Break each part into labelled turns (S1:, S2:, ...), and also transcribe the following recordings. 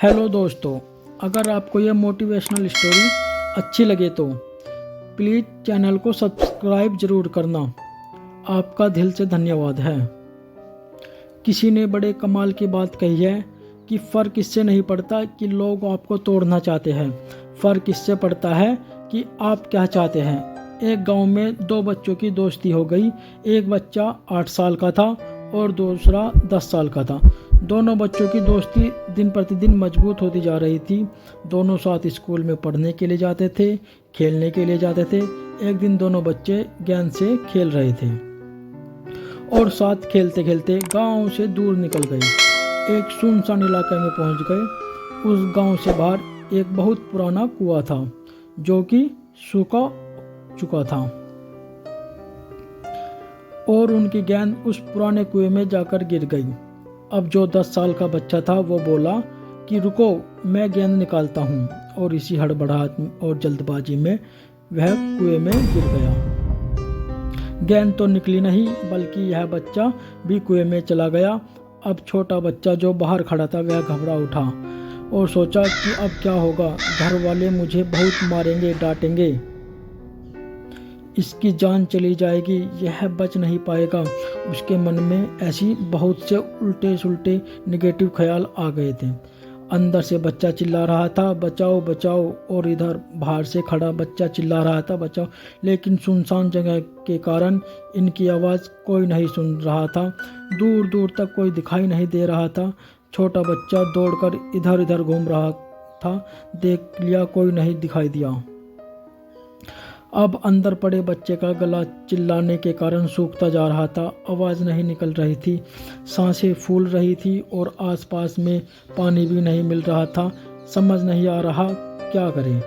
S1: Hello दोस्तों, अगर आपको यह मोटिवेशनल स्टोरी अच्छी लगे तो प्लीज़ चैनल को सब्सक्राइब ज़रूर करना। आपका दिल से धन्यवाद है। किसी ने बड़े कमाल की बात कही है कि फ़र्क इससे नहीं पड़ता कि लोग आपको तोड़ना चाहते हैं, फ़र्क इससे पड़ता है कि आप क्या चाहते हैं। एक गांव में दो बच्चों की दोस्ती हो गई। एक बच्चा 8 साल का था और दूसरा 10 साल का था। दोनों बच्चों की दोस्ती दिन प्रतिदिन मजबूत होती जा रही थी। दोनों साथ स्कूल में पढ़ने के लिए जाते थे, खेलने के लिए जाते थे। एक दिन दोनों बच्चे गेंद से खेल रहे थे और साथ खेलते खेलते गांव से दूर निकल गए। एक सुनसान इलाके में पहुंच गए। उस गांव से बाहर एक बहुत पुराना कुआं था जो कि सूखा चुका था और उनकी गेंद उस पुराने कुएं में जाकर गिर गई। अब जो 10 साल का बच्चा था वो बोला कि रुको, मैं गेंद निकालता हूँ, और इसी हड़बड़ाहट और जल्दबाजी में वह कुएं में गिर गया। गेंद तो निकली नहीं, बल्कि यह बच्चा भी कुएं में चला गया। अब छोटा बच्चा जो बाहर खड़ा था वह घबरा उठा और सोचा कि अब क्या होगा, घर वाले मुझे बहुत मारेंगे, डांटेंगे, इसकी जान चली जाएगी, यह बच नहीं पाएगा। उसके मन में ऐसी बहुत से उल्टे सुलटे नेगेटिव ख्याल आ गए थे। अंदर से बच्चा चिल्ला रहा था, बचाओ बचाओ, और इधर बाहर से खड़ा बच्चा चिल्ला रहा था, बचाओ। लेकिन सुनसान जगह के कारण इनकी आवाज़ कोई नहीं सुन रहा था। दूर दूर तक कोई दिखाई नहीं दे रहा था। छोटा बच्चा दौड़कर इधर उधर घूम रहा था, देख लिया, कोई नहीं दिखाई दिया। अब अंदर पड़े बच्चे का गला चिल्लाने के कारण सूखता जा रहा था। आवाज़ नहीं निकल रही थी, सांसें फूल रही थी और आसपास में पानी भी नहीं मिल रहा था। समझ नहीं आ रहा क्या करें।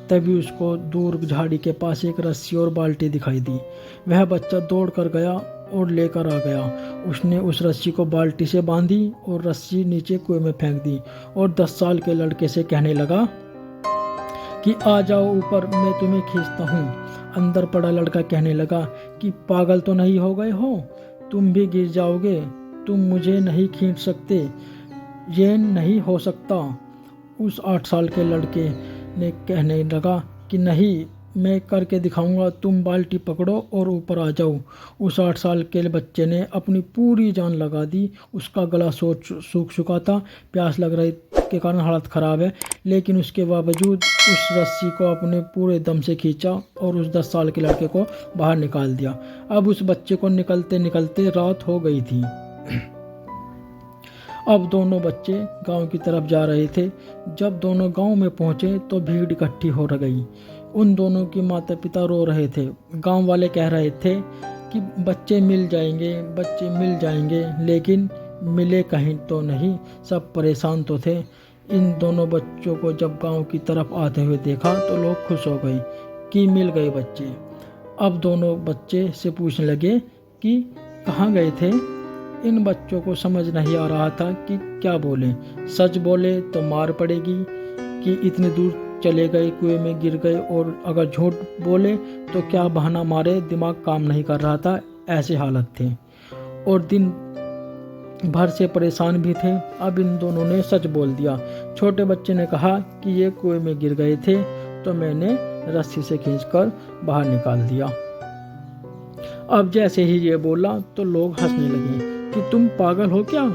S1: तभी उसको दूर झाड़ी के पास एक रस्सी और बाल्टी दिखाई दी। वह बच्चा दौड़ कर गया और लेकर आ गया। उसने उस रस्सी को बाल्टी से बांधी और रस्सी नीचे कुएं में फेंक दी और 10 साल के लड़के से कहने लगा कि आ जाओ ऊपर, मैं तुम्हें खींचता हूँ। अंदर पड़ा लड़का कहने लगा कि पागल तो नहीं हो गए हो, तुम भी गिर जाओगे, तुम मुझे नहीं खींच सकते, ये नहीं हो सकता। उस 8 साल के लड़के ने कहने लगा कि नहीं, मैं करके दिखाऊंगा, तुम बाल्टी पकड़ो और ऊपर आ जाओ। उस 8 साल के बच्चे ने अपनी पूरी जान लगा दी। उसका गला सूख चुका था, प्यास लग रही के कारण हालत ख़राब है, लेकिन उसके बावजूद उस रस्सी को अपने पूरे दम से खींचा और उस 10 साल के लड़के को बाहर निकाल दिया। अब उस बच्चे को निकलते निकलते रात हो गई थी। अब दोनों बच्चे गांव की तरफ जा रहे थे। जब दोनों गांव में पहुंचे तो भीड़ इकट्ठी हो गई। उन दोनों के माता पिता रो रहे थे। गांव वाले कह रहे थे कि बच्चे मिल जाएंगे, बच्चे मिल जाएंगे, लेकिन मिले कहीं तो नहीं। सब परेशान तो थे। इन दोनों बच्चों को जब गांव की तरफ आते हुए देखा तो लोग खुश हो गए कि मिल गए बच्चे। अब दोनों बच्चे से पूछने लगे कि कहाँ गए थे। इन बच्चों को समझ नहीं आ रहा था कि क्या बोले। सच बोले तो मार पड़ेगी कि इतनी दूर चले गए, कुएं में गिर गए, और अगर झूठ बोले तो क्या बहाना मारे, दिमाग काम नहीं कर रहा था। ऐसे हालत थे और दिन भर से परेशान भी थे। अब इन दोनों ने सच बोल दिया। छोटे बच्चे ने कहा कि ये कुएं में गिर गए थे तो मैंने रस्सी से खींचकर बाहर निकाल दिया। अब जैसे ही ये बोला तो लोग हंसने लगे कि तुम पागल हो क्या,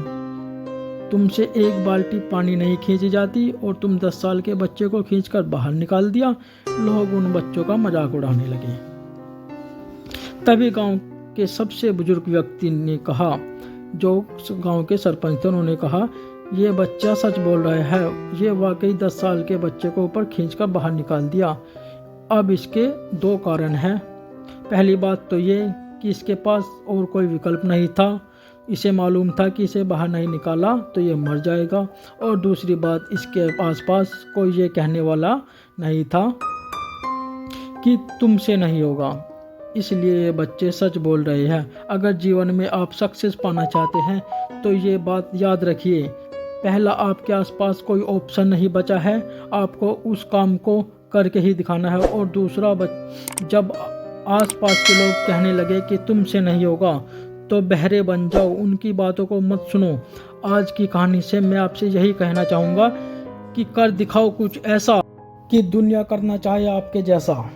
S1: तुमसे एक बाल्टी पानी नहीं खींची जाती और तुम 10 साल के बच्चे को खींचकर बाहर निकाल दिया। लोग उन बच्चों का मजाक उड़ाने लगे। तभी गांव के सबसे बुजुर्ग व्यक्ति ने कहा, जो गांव के सरपंच थे, उन्होंने कहा ये बच्चा सच बोल रहा है, ये वाकई 10 साल के बच्चे को ऊपर खींचकर बाहर निकाल दिया। अब इसके 2 कारण हैं। पहली बात तो ये कि इसके पास और कोई विकल्प नहीं था, इसे मालूम था कि इसे बाहर नहीं निकाला तो ये मर जाएगा, और दूसरी बात, इसके आसपास कोई ये कहने वाला नहीं था कि तुमसे नहीं होगा। इसलिए ये बच्चे सच बोल रहे हैं। अगर जीवन में आप सक्सेस पाना चाहते हैं तो ये बात याद रखिए, पहला आपके आसपास कोई ऑप्शन नहीं बचा है, आपको उस काम को करके ही दिखाना है। और दूसरा, जब आसपास के लोग कहने लगे कि तुमसे नहीं होगा तो बहरे बन जाओ, उनकी बातों को मत सुनो। आज की कहानी से मैं आपसे यही कहना चाहूँगा कि कर दिखाओ कुछ ऐसा कि दुनिया करना चाहे आपके जैसा।